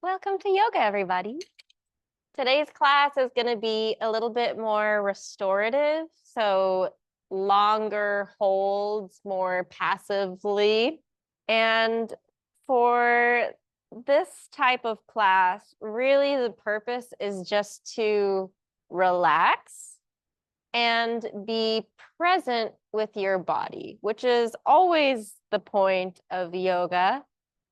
Welcome to yoga, everybody. Today's class is going to be a little bit more restorative, so longer holds, more passively. And for this type of class, really the purpose is just to relax and be present with your body, which is always the point of yoga.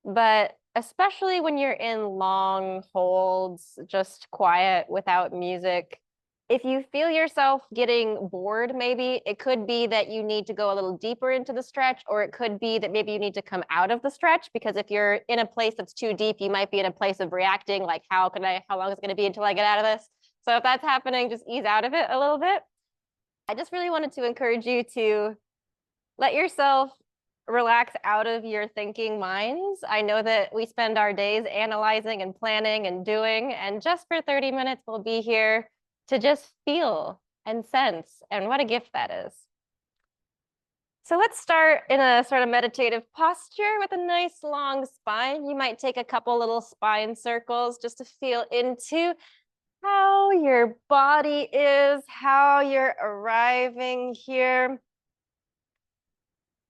But especially when you're in long holds, just quiet without music, if you feel yourself getting bored, maybe it could be that you need to go a little deeper into the stretch, or it could be that maybe you need to come out of the stretch, because if you're in a place that's too deep, you might be in a place of reacting, like, how long is it going to be until I get out of this? So if that's happening, just ease out of it a little bit. I just really wanted to encourage you to let yourself relax out of your thinking minds. I know that we spend our days analyzing and planning and doing, and just for 30 minutes, we'll be here to just feel and sense, and what a gift that is. So let's start in a sort of meditative posture with a nice long spine. You might take a couple little spine circles just to feel into how your body is, how you're arriving here.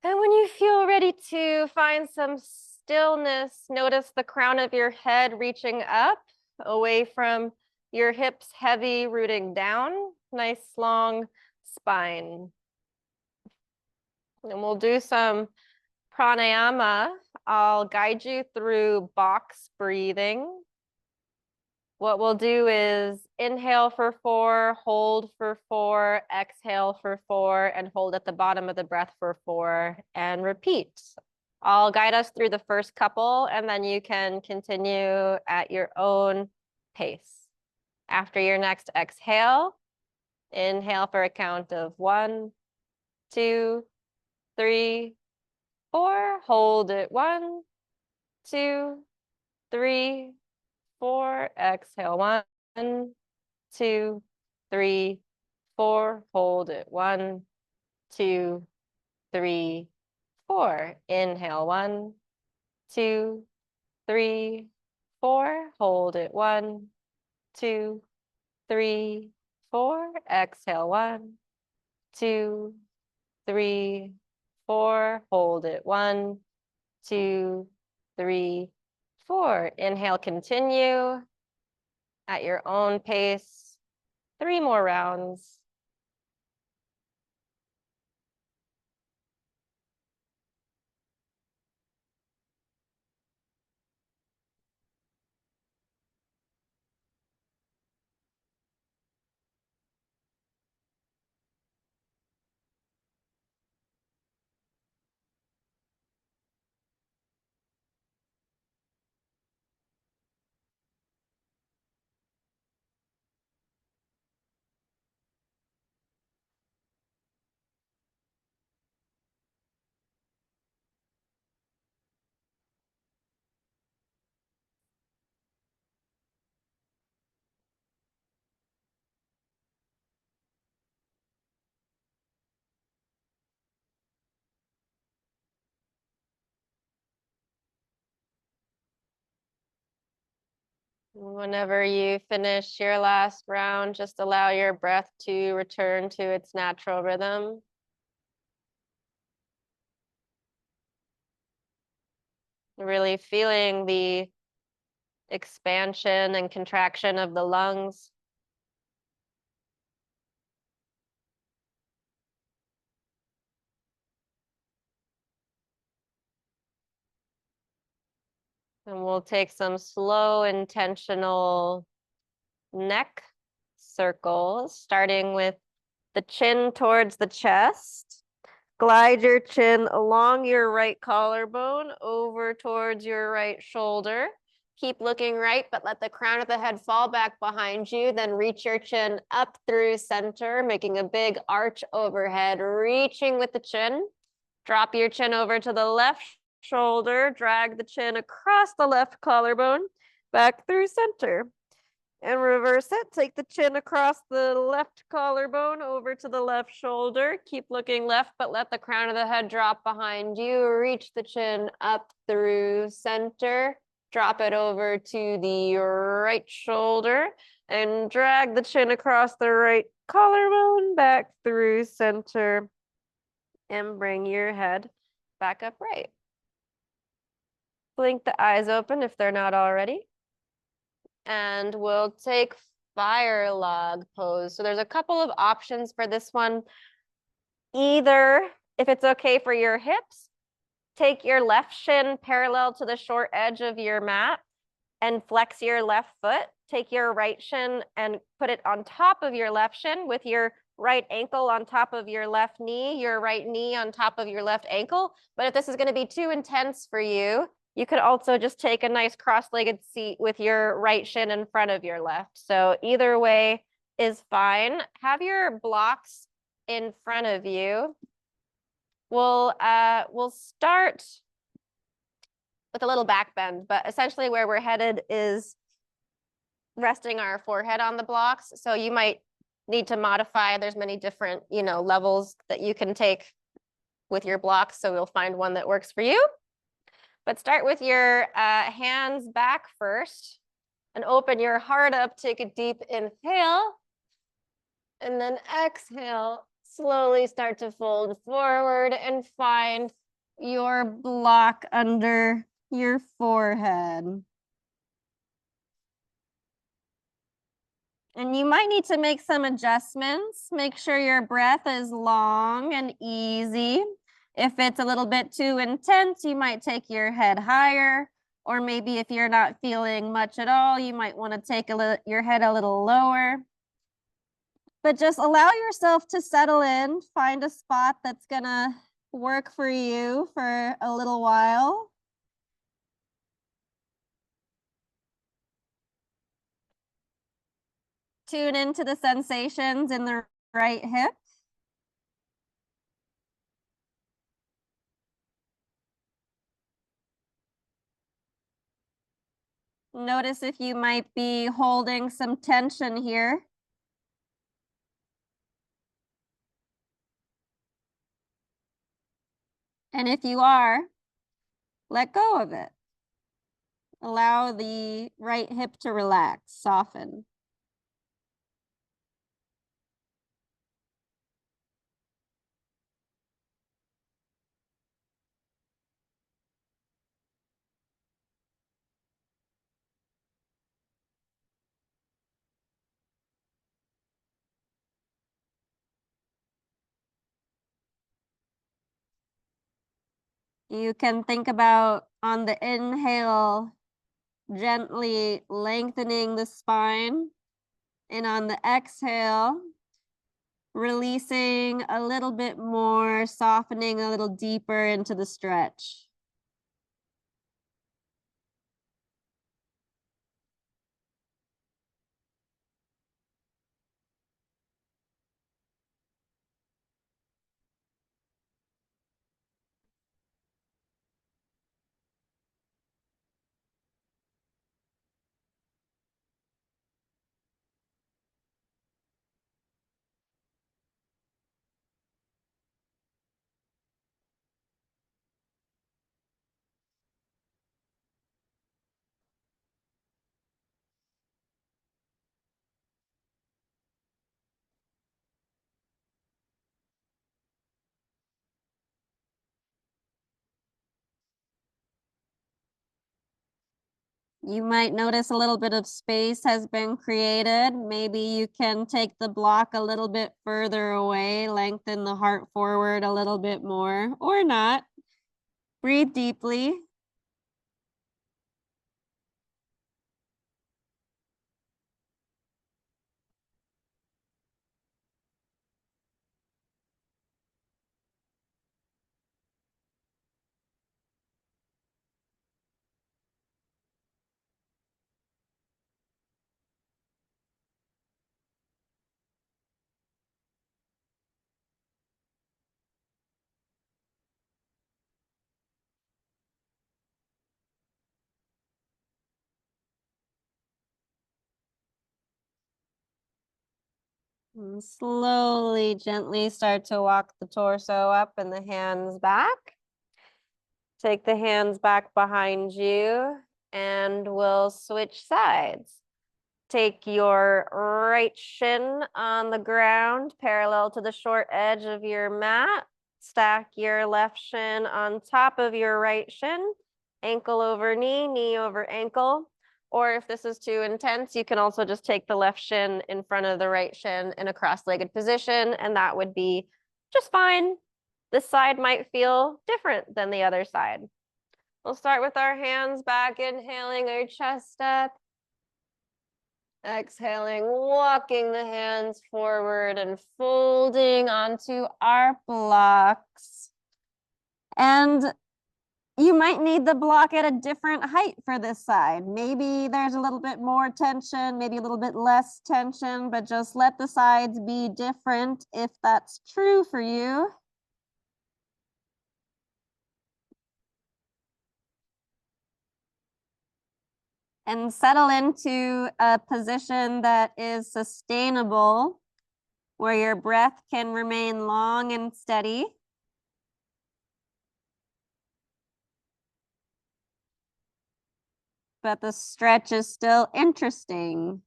And when you feel ready to find some stillness, notice the crown of your head reaching up, away from your hips heavy, rooting down. Nice long spine. And we'll do some pranayama. I'll guide you through box breathing. What we'll do is inhale for 4, hold for 4, exhale for 4, and hold at the bottom of the breath for 4, and repeat. I'll guide us through the first couple, and then you can continue at your own pace. After your next exhale, inhale for a count of 1, 2, 3, 4. Hold it 1, 2, 3, 4. Exhale 1, 2, 3, 4. Hold it 1, 2, 3, 4. Inhale 1, 2, 3, 4. Hold it 1, 2, 3, 4. Exhale 1, 2, 3, 4. Hold it 1, 2, 3, 4. Inhale, continue at your own pace. 3 more rounds. Whenever you finish your last round, just allow your breath to return to its natural rhythm. Really feeling the expansion and contraction of the lungs. And we'll take some slow, intentional neck circles, starting with the chin towards the chest. Glide your chin along your right collarbone over towards your right shoulder. Keep looking right, but let the crown of the head fall back behind you. Then reach your chin up through center, making a big arch overhead, reaching with the chin. Drop your chin over to the left shoulder. Drag the chin across the left collarbone, back through center. And reverse it. Take the chin across the left collarbone over to the left shoulder. Keep looking left, but let the crown of the head drop behind you. Reach the chin up through center. Drop it over to the right shoulder and drag the chin across the right collarbone back through center and bring your head back upright. Blink the eyes open if they're not already. And we'll take fire log pose. So there's a couple of options for this one. Either, if it's okay for your hips, take your left shin parallel to the short edge of your mat and flex your left foot. Take your right shin and put it on top of your left shin with your right ankle on top of your left knee, your right knee on top of your left ankle. But if this is going to be too intense for you, you could also just take a nice cross-legged seat with your right shin in front of your left. So either way is fine. Have your blocks in front of you. We'll start with a little back bend, but essentially where we're headed is resting our forehead on the blocks. So you might need to modify. There's many different, levels that you can take with your blocks. So we'll find one that works for you. But start with your hands back first and open your heart up. Take a deep inhale and then exhale. Slowly start to fold forward and find your block under your forehead. And you might need to make some adjustments. Make sure your breath is long and easy. If it's a little bit too intense, you might take your head higher. Or maybe if you're not feeling much at all, you might want to take your head a little lower. But just allow yourself to settle in. Find a spot that's going to work for you for a little while. Tune into the sensations in the right hip. Notice if you might be holding some tension here. And if you are, let go of it. Allow the right hip to relax, soften. You can think about on the inhale, gently lengthening the spine. And on the exhale, releasing a little bit more, softening a little deeper into the stretch. You might notice a little bit of space has been created. Maybe you can take the block a little bit further away, lengthen the heart forward a little bit more, or not. Breathe deeply. And slowly, gently start to walk the torso up and the hands back. Take the hands back behind you And we'll switch sides. Take your right shin on the ground, parallel to the short edge of your mat. Stack your left shin on top of your right shin, ankle over knee, knee over ankle. Or if this is too intense, you can also just take the left shin in front of the right shin in a cross-legged position, and that would be just fine. This side might feel different than the other side. We'll start with our hands back, inhaling our chest up. Exhaling, walking the hands forward and folding onto our blocks. And you might need the block at a different height for this side. Maybe there's a little bit more tension, maybe a little bit less tension, but just let the sides be different if that's true for you. And settle into a position that is sustainable, where your breath can remain long and steady. But the stretch is still interesting.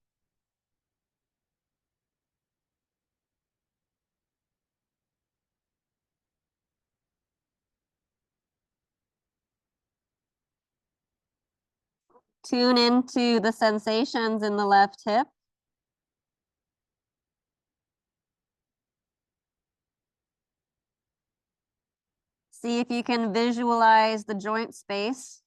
Tune into the sensations in the left hip. See if you can visualize the joint space.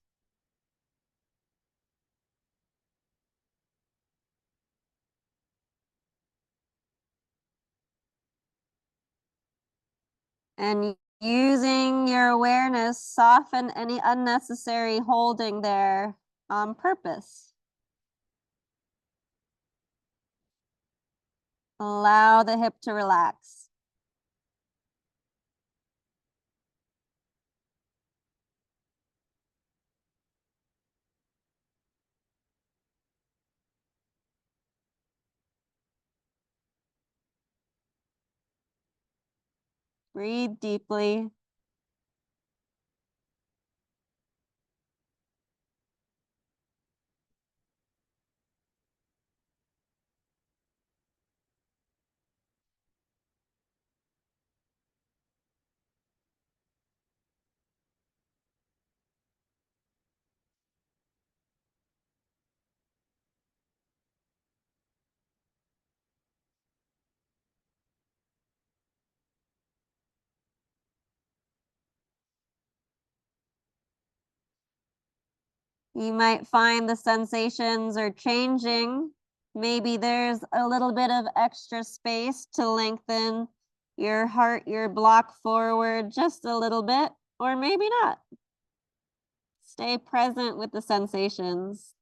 And using your awareness, soften any unnecessary holding there on purpose. Allow the hip to relax. Breathe deeply. You might find the sensations are changing. Maybe there's a little bit of extra space to lengthen your heart, your block forward just a little bit, or maybe not. Stay present with the sensations.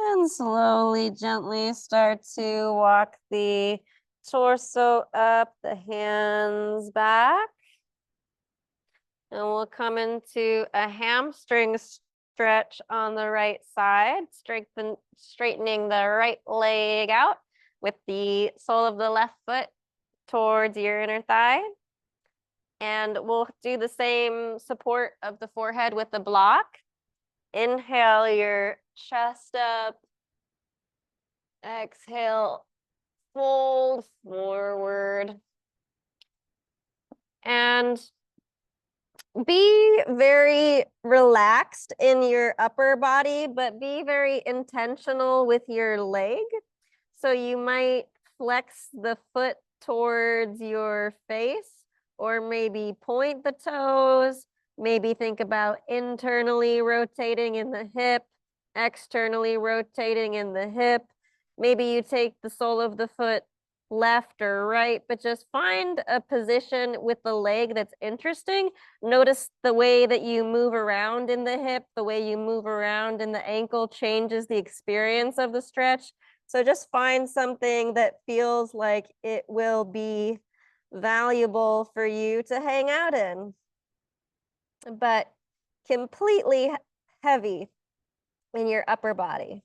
And slowly, gently start to walk the torso up, the hands back. And we'll come into a hamstring stretch on the right side, straightening the right leg out with the sole of the left foot towards your inner thigh. And we'll do the same support of the forehead with the block. Inhale your chest up. Exhale, fold forward. And be very relaxed in your upper body, but be very intentional with your leg. So you might flex the foot towards your face, or maybe point the toes. Maybe think about internally rotating in the hip, externally rotating in the hip. Maybe you take the sole of the foot left or right, but just find a position with the leg that's interesting. Notice the way that you move around in the hip, the way you move around in the ankle changes the experience of the stretch. So just find something that feels like it will be valuable for you to hang out in, but completely heavy in your upper body.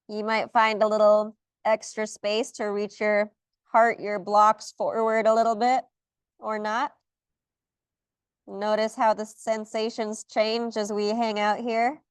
You might find a little extra space to reach your heart, your blocks forward a little bit or not. Notice how the sensations change as we hang out here.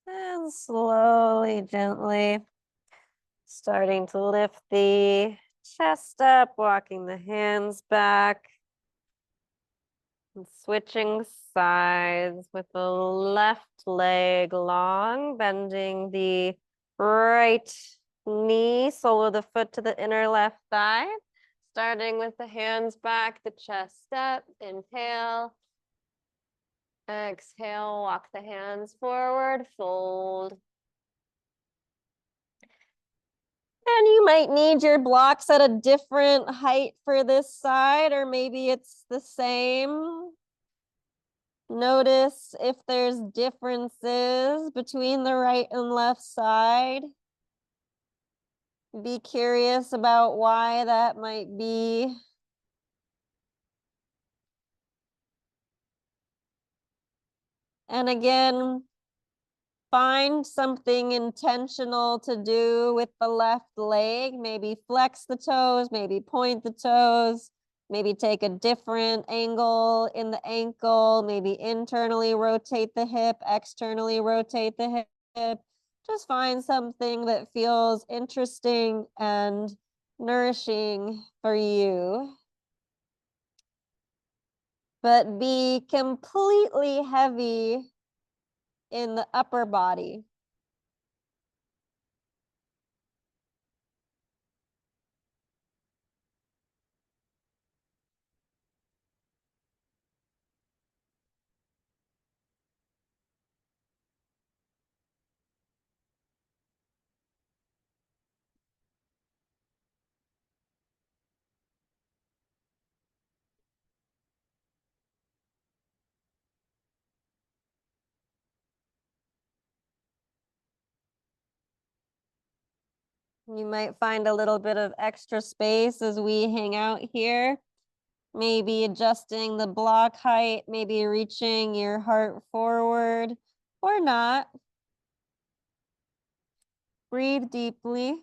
And slowly, gently, starting to lift the chest up, walking the hands back, and switching sides with the left leg long, bending the right knee, sole of the foot to the inner left thigh. Starting with the hands back, the chest up, inhale. Exhale, walk the hands forward, fold. And you might need your blocks at a different height for this side, or maybe it's the same. Notice if there's differences between the right and left side. Be curious about why that might be. And again, find something intentional to do with the left leg. Maybe flex the toes, maybe point the toes, maybe take a different angle in the ankle, maybe internally rotate the hip, externally rotate the hip. Just find something that feels interesting and nourishing for you. But be completely heavy in the upper body. You might find a little bit of extra space as we hang out here. Maybe adjusting the block height, maybe reaching your heart forward or not. Breathe deeply.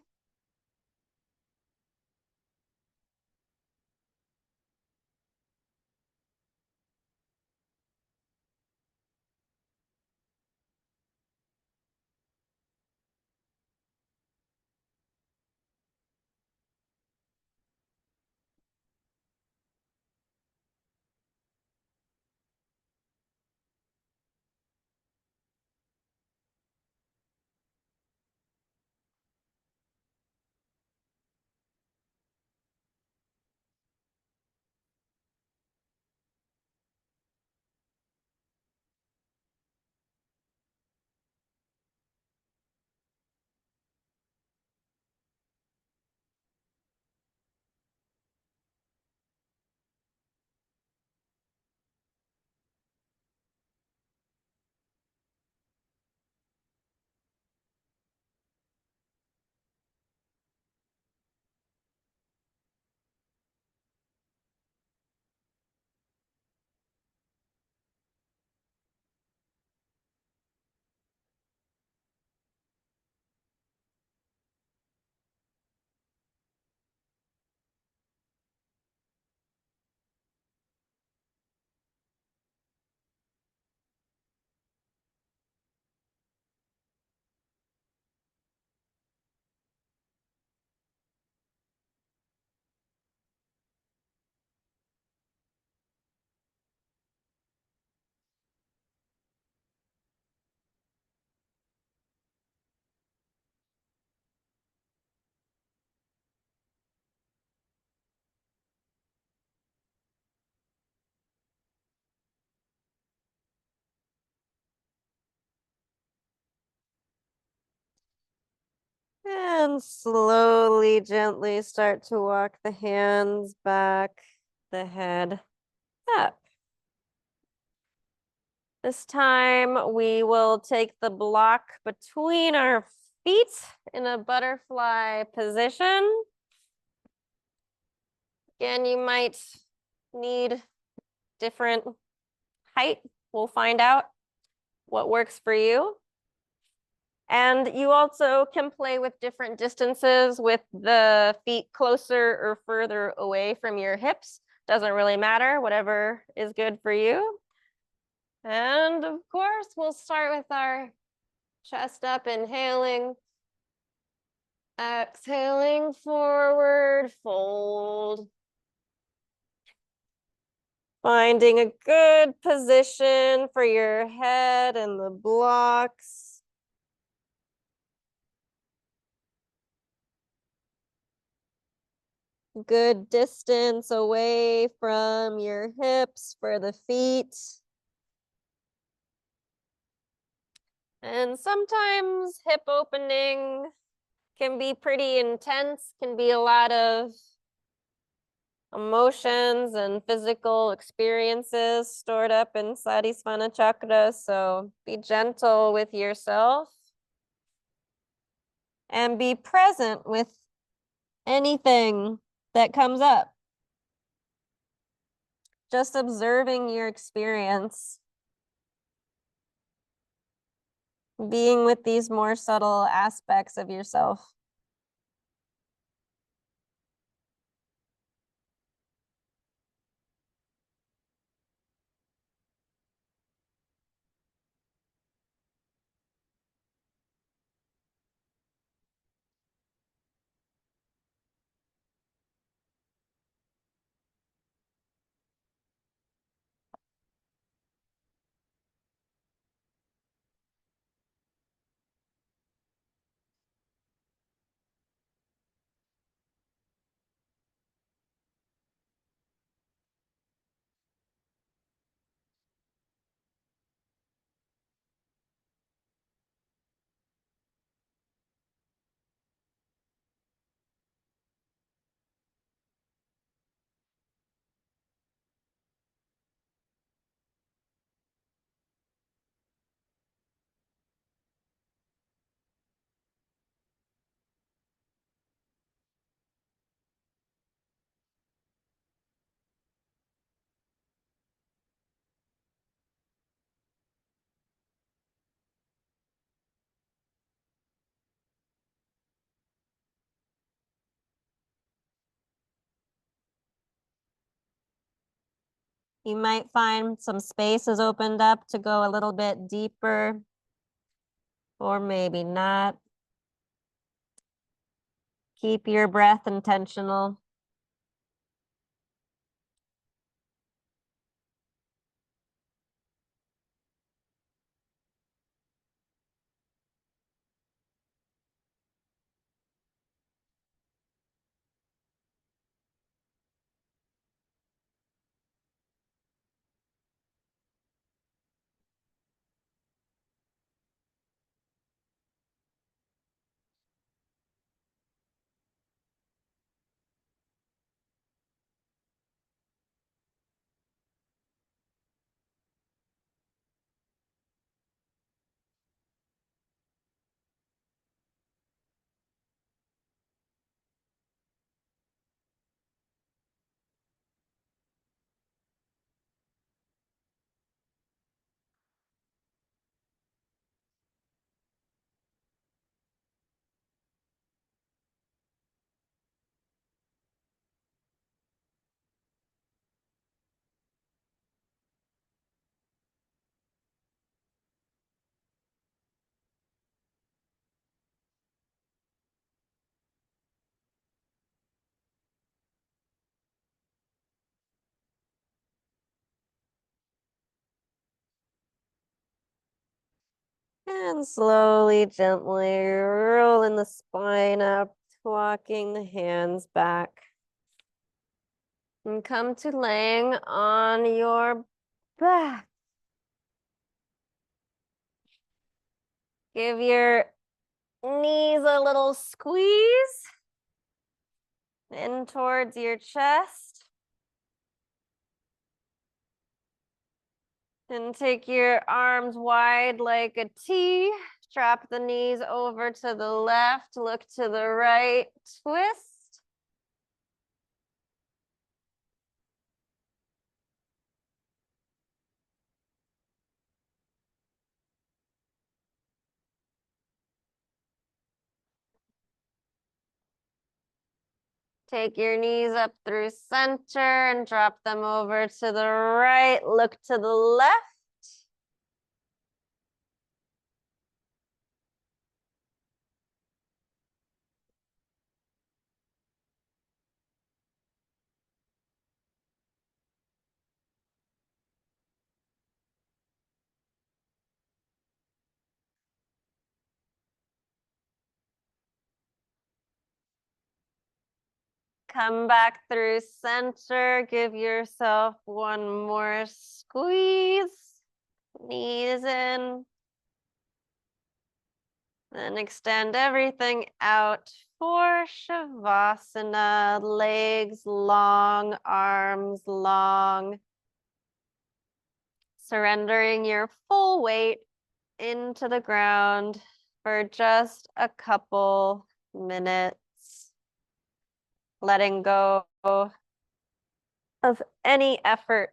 And slowly, gently start to walk the hands back, the head up. This time we will take the block between our feet in a butterfly position. Again, you might need different height. We'll find out what works for you. And you also can play with different distances with the feet closer or further away from your hips. Doesn't really matter, whatever is good for you. And of course, we'll start with our chest up, inhaling. Exhaling forward, fold. Finding a good position for your head and the blocks. Good distance away from your hips for the feet. And sometimes hip opening can be pretty intense, can be a lot of emotions and physical experiences stored up inside Svana chakra. So be gentle with yourself and be present with anything that comes up. Just observing your experience, being with these more subtle aspects of yourself. You might find some space has opened up to go a little bit deeper, or maybe not. Keep your breath intentional. And slowly, gently rolling the spine up, walking the hands back. And come to laying on your back. Give your knees a little squeeze in towards your chest. And take your arms wide like a T. Drop the knees over to the left, look to the right, twist. Take your knees up through center and drop them over to the right, look to the left. Come back through center, give yourself one more squeeze. Knees in. Then extend everything out for Shavasana. Legs long, arms long. Surrendering your full weight into the ground for just a couple minutes. Letting go of any effort.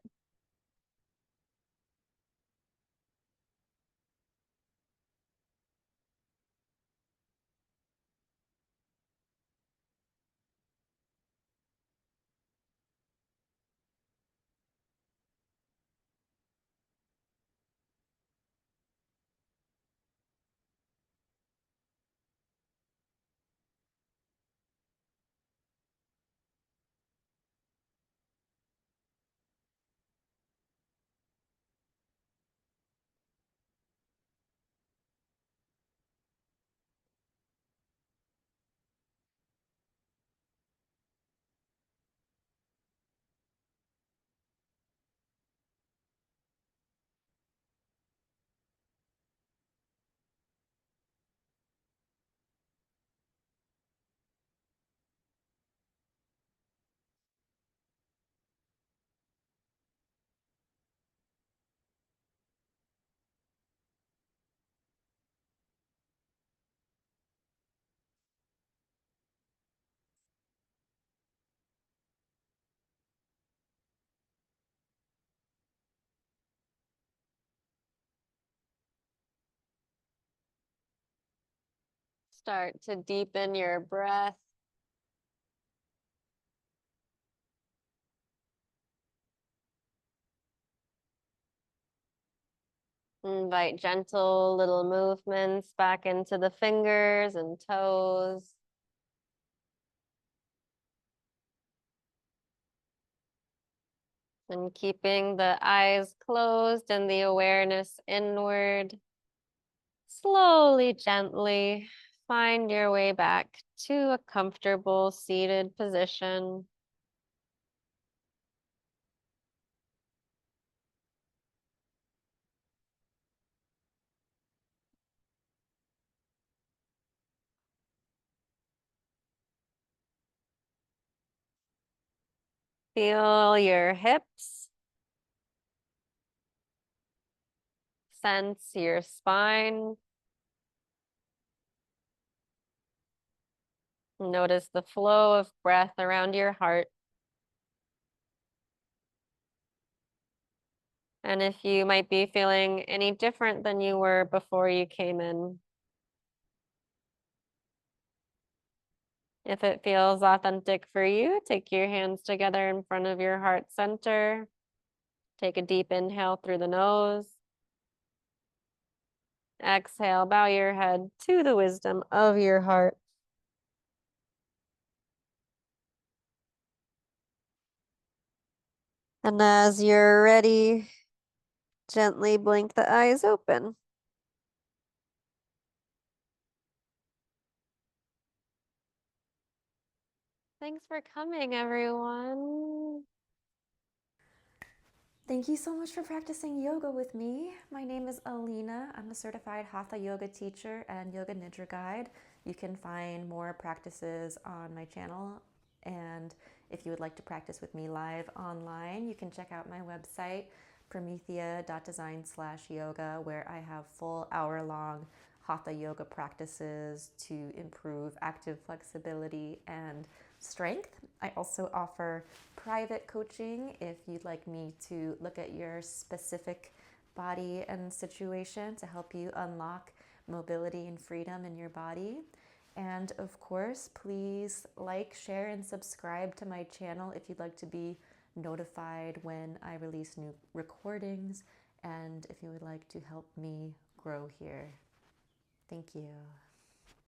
Start to deepen your breath. Invite gentle little movements back into the fingers and toes. And keeping the eyes closed and the awareness inward. Slowly, gently find your way back to a comfortable seated position. Feel your hips. Sense your spine. Notice the flow of breath around your heart. And if you might be feeling any different than you were before you came in, if it feels authentic for you, take your hands together in front of your heart center. Take a deep inhale through the nose. Exhale, bow your head to the wisdom of your heart. And as you're ready, gently blink the eyes open. Thanks for coming, everyone. Thank you so much for practicing yoga with me. My name is Alina. I'm a certified Hatha yoga teacher and yoga nidra guide. You can find more practices on my channel. And if you would like to practice with me live online, you can check out my website, promethea.design/yoga, where I have full hour-long Hatha yoga practices to improve active flexibility and strength. I also offer private coaching if you'd like me to look at your specific body and situation to help you unlock mobility and freedom in your body. And of course, please like, share, and subscribe to my channel if you'd like to be notified when I release new recordings and if you would like to help me grow here. Thank you.